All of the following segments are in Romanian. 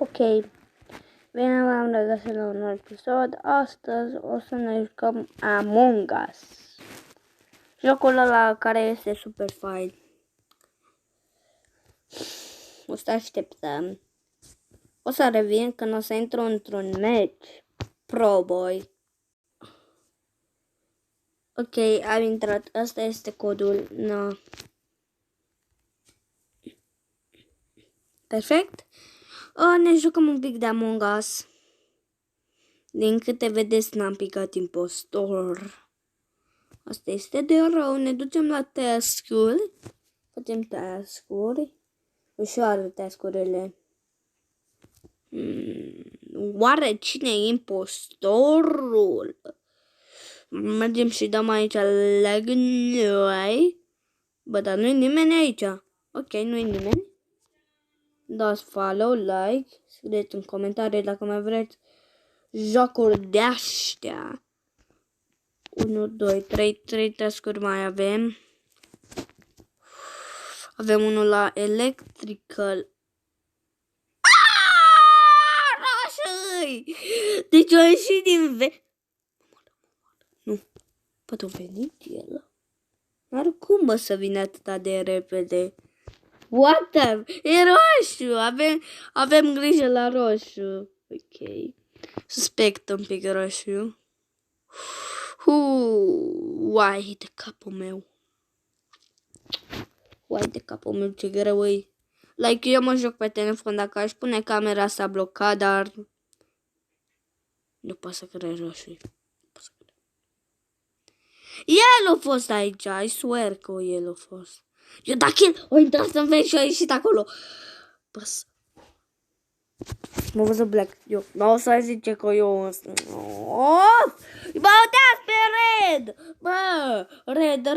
Ok, bine v-am regăsit la un nou episod. Astăzi o să ne jucăm Among Us. Jocul ăla care este super fain. O să așteptăm. O să revin când o să intru într-un match Pro Boy. Ok, am intrat. Asta este codul. No. Perfect. Ne jucăm un pic de Among Us. Din câte vedeți, n-am picat impostor. Asta este de rău. Ne ducem la task-uri. Facem task-uri. Ușoare task-urile. Oare cine e impostorul? Mergem și dăm aici leg noi. Bă, dar nu-i nimeni aici. Ok, nu-i nimeni. Dați follow, like. Scrieți în comentarii dacă mai vreți jocuri de-aștia. 1, 2, 3 task-uri mai avem. Avem unul la electrical. Roșii! Deci o ieșit din Nu. Poate a venit el. Dar cum bă să vină atât de repede? What the? E roșu! Avem grijă la roșu. Ok. Suspect un pic roșu. Uai de capul meu. Uai de capul meu, ce greu e. Like, eu mă joc pe telefon, dacă aș pune camera s-a blocat, dar nu pot să cred roșu. El a fost aici, I swear că el a fost. Eu dacă el a intrat în veci și a ieșit acolo. Păs. Mă văzut black. Eu nu o să zice că eu... Of! Bă, uitați pe red! Bă! Red,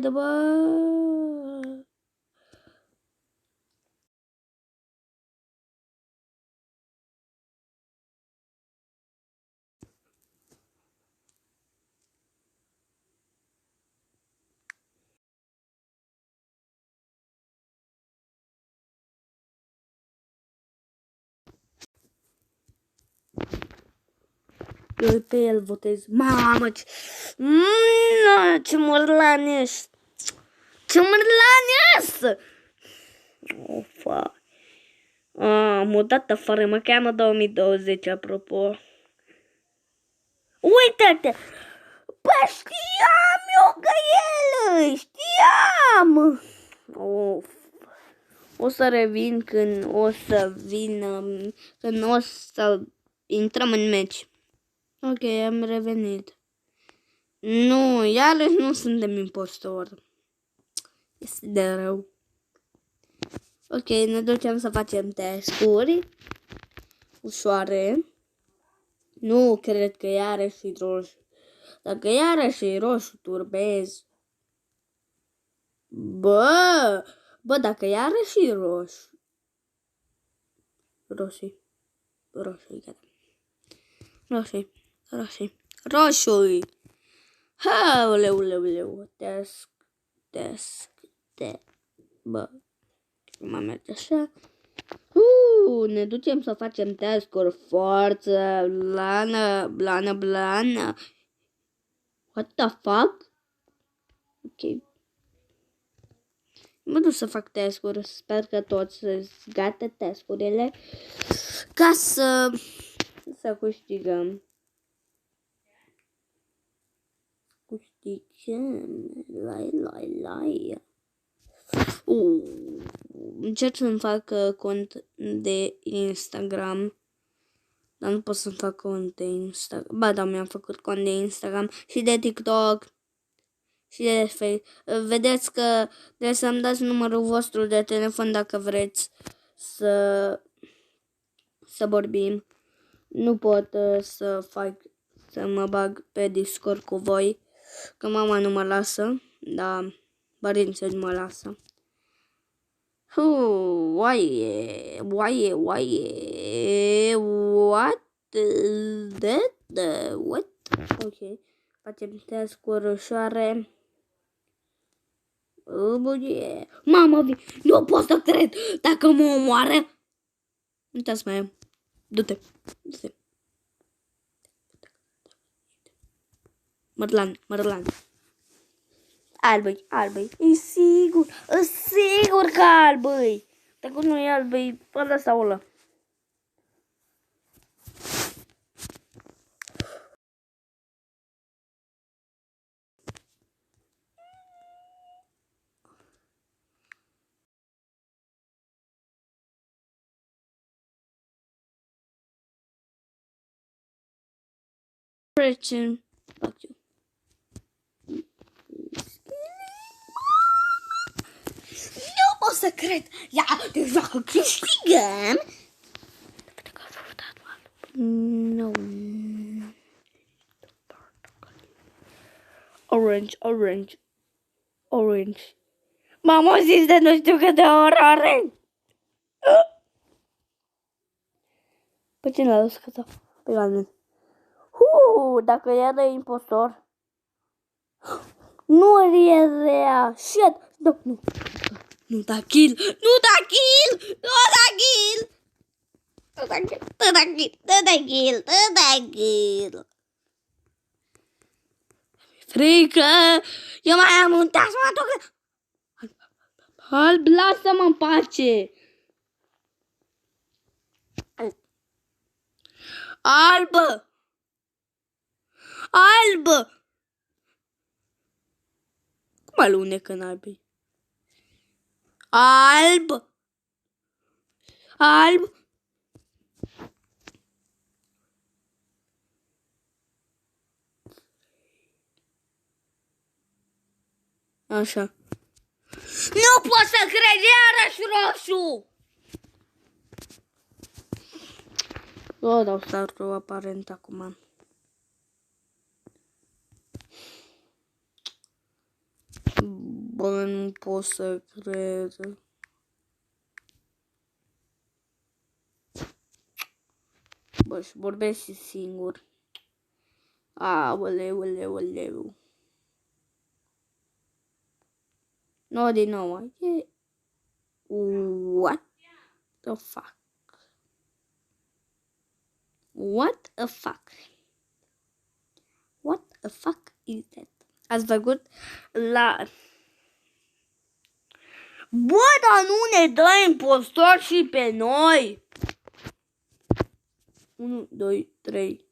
bă! Eu pe el votez. Mamă, ce mărlan ești! Ce mărlan ești! Ofa! M-a dat afară, mă cheamă 2020, apropo. Uite-te! Bă, știam eu că el! Știam! Of. O să revin când o să vină, când o să intrăm în meci. Ok, am revenit. Nu, iarăși nu suntem impostor. Este de rău. Ok, ne ducem să facem task-uri ușoare. Nu cred că iarăși roșu. Dacă iarăși roșu, turbez. Bă, dacă iarăși roșu. Roșu. Hauleu. Task. Bă, mă merge așa. Ne ducem să facem task-uri. Forță, blană. What the fuck? Ok. Mă duc să fac task-uri. Sper că toți să-ți gata task-urile. Ca să câștigăm. Lai. Încerc să-mi fac cont de Instagram. Dar nu pot să-mi fac cont de Instagram. Ba da, mi-am făcut cont de Instagram și de TikTok și de Facebook. Vedeți că trebuie să-mi dați numărul vostru de telefon dacă vreți să vorbim. Nu pot să mă bag pe Discord cu voi, că mama nu mă lasă, dar părinții nu mă lasă. Oaie, what? What? Ok, facem task-uri ușoare. Mamă, nu pot să cred, dacă mă omoară. Uitați mai. Du-te. Mărlan. Albăi. E sigur că albăi. Dacă nu e albăi, ăla sau ăla. Trecem. Nu pot să cred. Ia, deja că câștigăm. No. Orange. M-am zis de nu știu câte ori orange. Pe cine l-a dus câta? Pe Galben. Dacă era impostor. Nu era. Shit. Nu. Nu da kill. Frică. Eu mai am un tas, mă duc. Alb, lasă-mă în pace. Albă. Cum alunecă în albei? Alb. Așa. Nu pot să cred, iarăși roșu! O, dau startul aparent acum. Bă, nu pot să cred. Bă, și vorbesc și singur. Aoleu. No, din nou. What the fuck? What a fuck is that? Ați văzut la... Bă, dar nu ne dă impostor și pe noi! 1, 2, 3,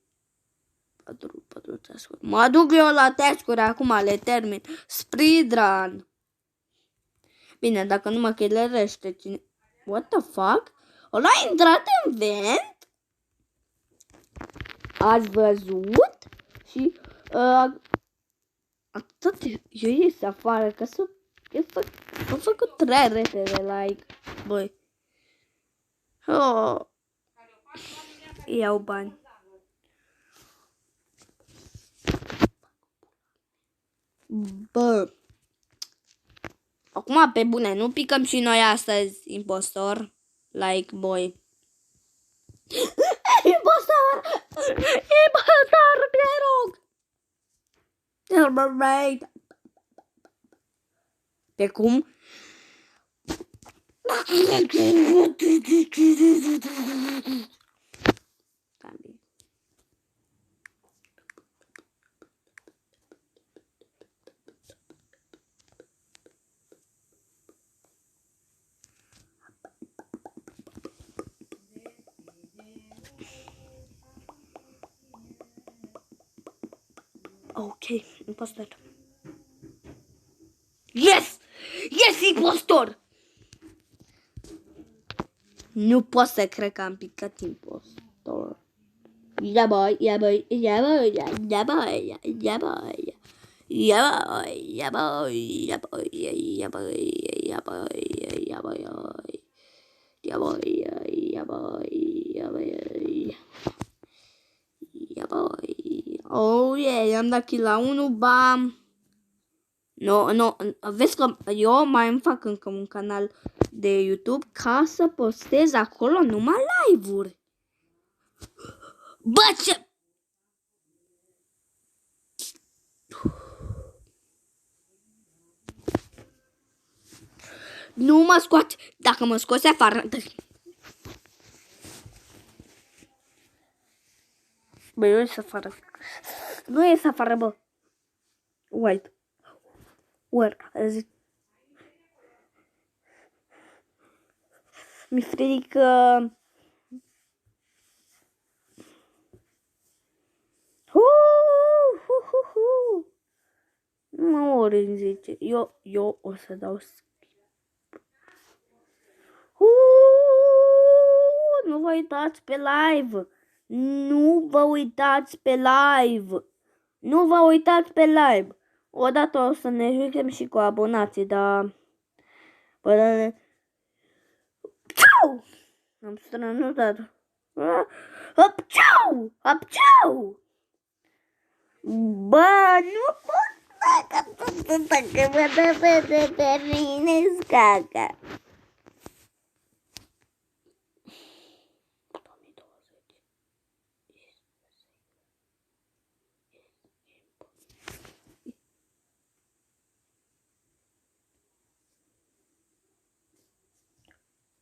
4 task-uri. Mă duc eu la task-uri acum, le termin. Speedrun. Bine, dacă nu mă chelerește cine... What the fuck? Ăla a intrat în vent? Ați văzut? Și... Atât eu ies afară, că s-a făcut prea repede, like... Băi. Iau bani. Bă. Acum, pe bune, nu picăm și noi astăzi impostor? Like, boy. Impostor, te rog. Pe cum? Ok, impostor. Yes, impostor! Nu pot să cred că am picat impostor. Yeah boy. Oh yeah, am dat kill la 1, bam. No, vezi că eu mai îmi fac încă un canal de YouTube ca să postez acolo numai live-uri. Bă, ce... Nu mă scoate. Dacă mă scoți afară... Băi, nu e să afară. Nu e să afară, bă. White. Where? Mi frică. Nu ori zice. Eu o să dau skip. Nu vă uitați pe live. Nu vă uitați pe live. Nu vă uitați pe live. Odată o să ne jucăm și cu abonații, dar... Până... Ciao! Am strănutat. Hop, ciao! Hop, ciao! Bă, nu pot dacă mă dă pe mine scaca.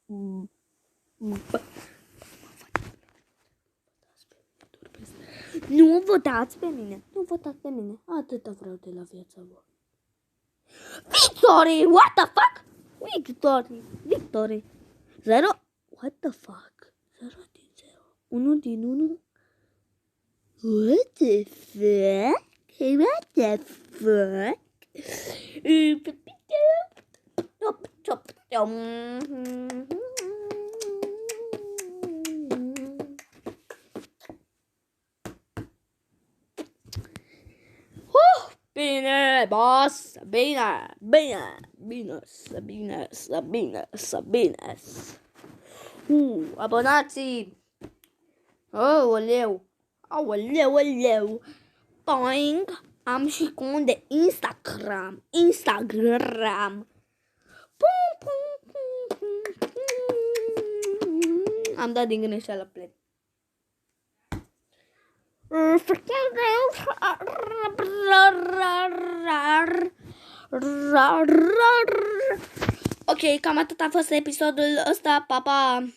2020. Nu votați pe mine. Nu votați pe mine. Atâta vreau de la viața lor. Victory! What the fuck? Victory! Victory! 0? What the fuck? 0 din 0. 1 din 1. What the fuck? What the fuck? Bine, boss, bine, bine, bine, bine, bine, bine. Abonații! Aoleu, aoleu, aoleu. Boing, am și cont de Instagram. Pum, pum, pum, pum, pum. Am dat din greșeală play. Ok, cam atât a fost episodul ăsta. Pa, pa!